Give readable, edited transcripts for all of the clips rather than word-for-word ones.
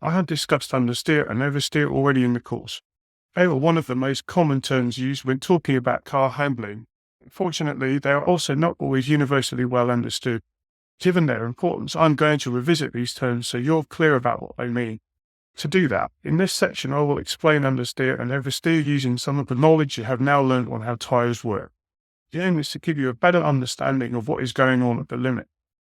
I had discussed understeer and oversteer already in the course. They were one of the most common terms used when talking about car handling. Unfortunately, they are also not always universally well understood. Given their importance, I'm going to revisit these terms so you're clear about what they mean. To do that, in this section I will explain understeer and oversteer using some of the knowledge you have now learned on how tyres work. The aim is to give you a better understanding of what is going on at the limit.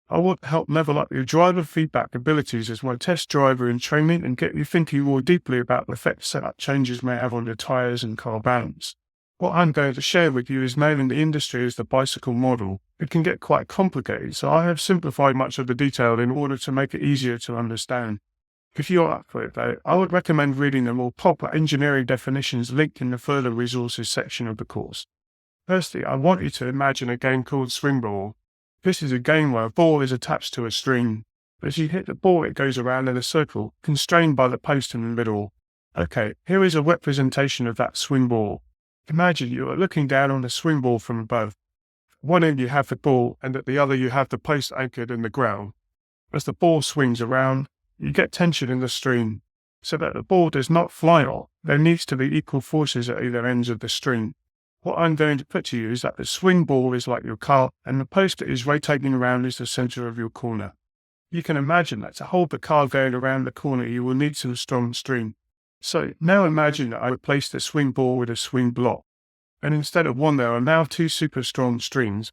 I want to help level up your driver feedback abilities as my test driver in training and get you thinking more deeply about the effect setup changes may have on your tyres and car balance. What I'm going to share with you is known in the industry as the bicycle model. It can get quite complicated, so I have simplified much of the detail in order to make it easier to understand. If you are up for it though, I would recommend reading the more proper engineering definitions linked in the further resources section of the course. Firstly, I want you to imagine a game called swing ball. This is a game where a ball is attached to a string. As you hit the ball, it goes around in a circle, constrained by the post in the middle. Okay, here is a representation of that swing ball. Imagine you are looking down on the swing ball from above. At one end you have the ball, and at the other you have the post anchored in the ground. As the ball swings around, you get tension in the string. So that the ball does not fly off, there needs to be equal forces at either ends of the string. What I'm going to put to you is that the swing ball is like your car, and the post that is rotating around is the center of your corner. You can imagine that to hold the car going around the corner you will need some strong string. So now imagine that I replace the swing ball with a swing block, and instead of one there are now two super strong strings.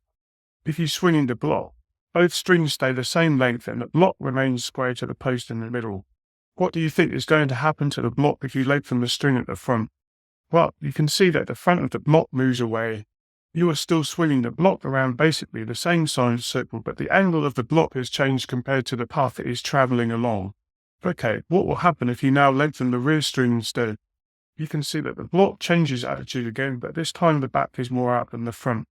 If you swing in the block, both strings stay the same length and the block remains square to the post in the middle. What do you think is going to happen to the block if you lengthen the string at the front? Well, you can see that the front of the block moves away. You are still swinging the block around basically the same size circle, but the angle of the block has changed compared to the path it is traveling along. Okay, what will happen if you now lengthen the rear string instead? You can see that the block changes attitude again, but this time the back is more out than the front.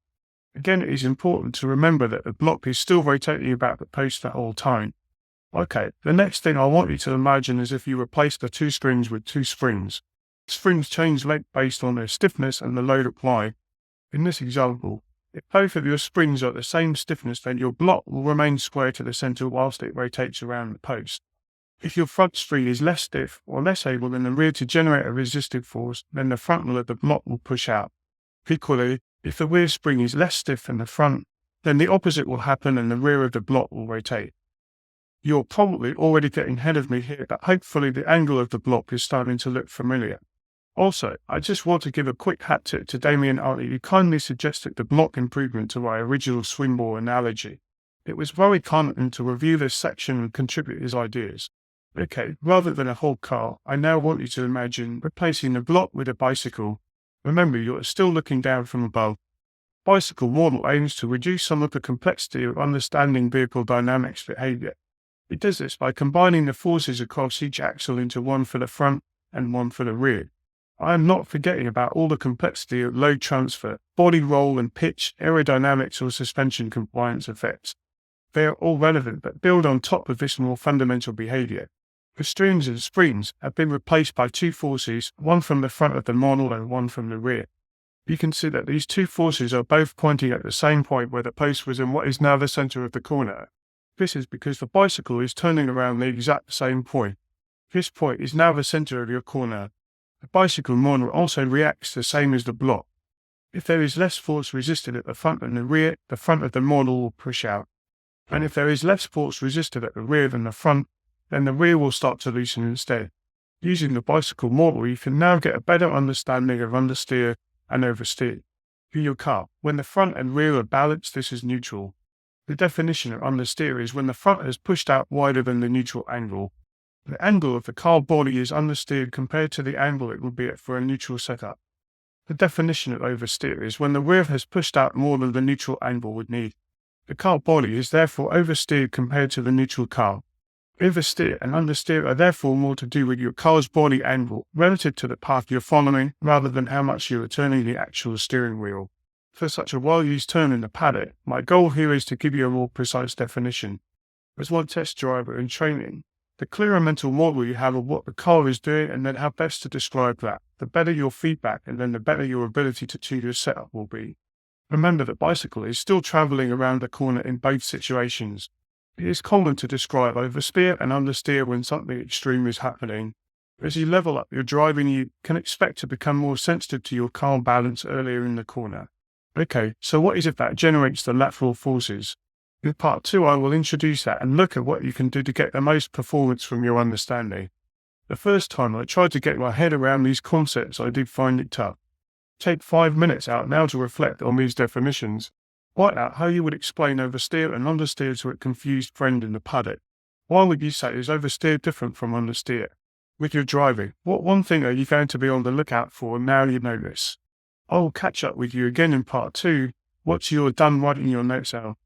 Again, it is important to remember that the block is still rotating about the post the whole time. Okay, the next thing I want you to imagine is if you replace the two strings with two springs. Springs change length based on their stiffness and the load applied. In this example, if both of your springs are the same stiffness, then your block will remain square to the center whilst it rotates around the post. If your front spring is less stiff or less able than the rear to generate a resistive force, then the front wheel of the block will push out. Equally, if the rear spring is less stiff than the front, then the opposite will happen and the rear of the block will rotate. You're probably already getting ahead of me here, but hopefully the angle of the block is starting to look familiar. Also, I just want to give a quick hat tip to Damien Arley, who kindly suggested the block improvement to my original swing ball analogy. It was very kind of him to review this section and contribute his ideas. Okay, rather than a whole car, I now want you to imagine replacing the block with a bicycle. Remember, you are still looking down from above. Bicycle model aims to reduce some of the complexity of understanding vehicle dynamics behavior. It does this by combining the forces across each axle into one for the front and one for the rear. I am not forgetting about all the complexity of load transfer, body roll and pitch, aerodynamics or suspension compliance effects. They are all relevant but build on top of this more fundamental behavior. The strings and springs have been replaced by two forces, one from the front of the model and one from the rear. You can see that these two forces are both pointing at the same point where the post was in what is now the center of the corner. This is because the bicycle is turning around the exact same point. This point is now the center of your corner. The bicycle model also reacts the same as the block. If there is less force resisted at the front than the rear, the front of the model will push out. And if there is less force resisted at the rear than the front, then the rear will start to loosen instead. Using the bicycle model, you can now get a better understanding of understeer and oversteer. For your car, when the front and rear are balanced, this is neutral. The definition of understeer is when the front has pushed out wider than the neutral angle. The angle of the car body is understeered compared to the angle it would be at for a neutral setup. The definition of oversteer is when the rear has pushed out more than the neutral angle would need. The car body is therefore oversteered compared to the neutral car. Oversteer and understeer are therefore more to do with your car's body angle relative to the path you're following rather than how much you are turning the actual steering wheel. For such a well-used term in the paddock, my goal here is to give you a more precise definition. As one test driver in training, the clearer mental model you have of what the car is doing and then how best to describe that, the better your feedback and then the better your ability to tune your setup will be. Remember that bicycle is still traveling around the corner in both situations. It is common to describe oversteer and understeer when something extreme is happening. As you level up your driving, you can expect to become more sensitive to your car balance earlier in the corner. Okay, so what is it that generates the lateral forces? In part 2, I will introduce that and look at what you can do to get the most performance from your understanding. The first time I tried to get my head around these concepts, I did find it tough. Take 5 minutes out now to reflect on these definitions. Write out how you would explain oversteer and understeer to a confused friend in the paddock. Why would you say is oversteer different from understeer? With your driving, what one thing are you going to be on the lookout for now you know this? I will catch up with you again in part 2. Once you're done writing your notes out.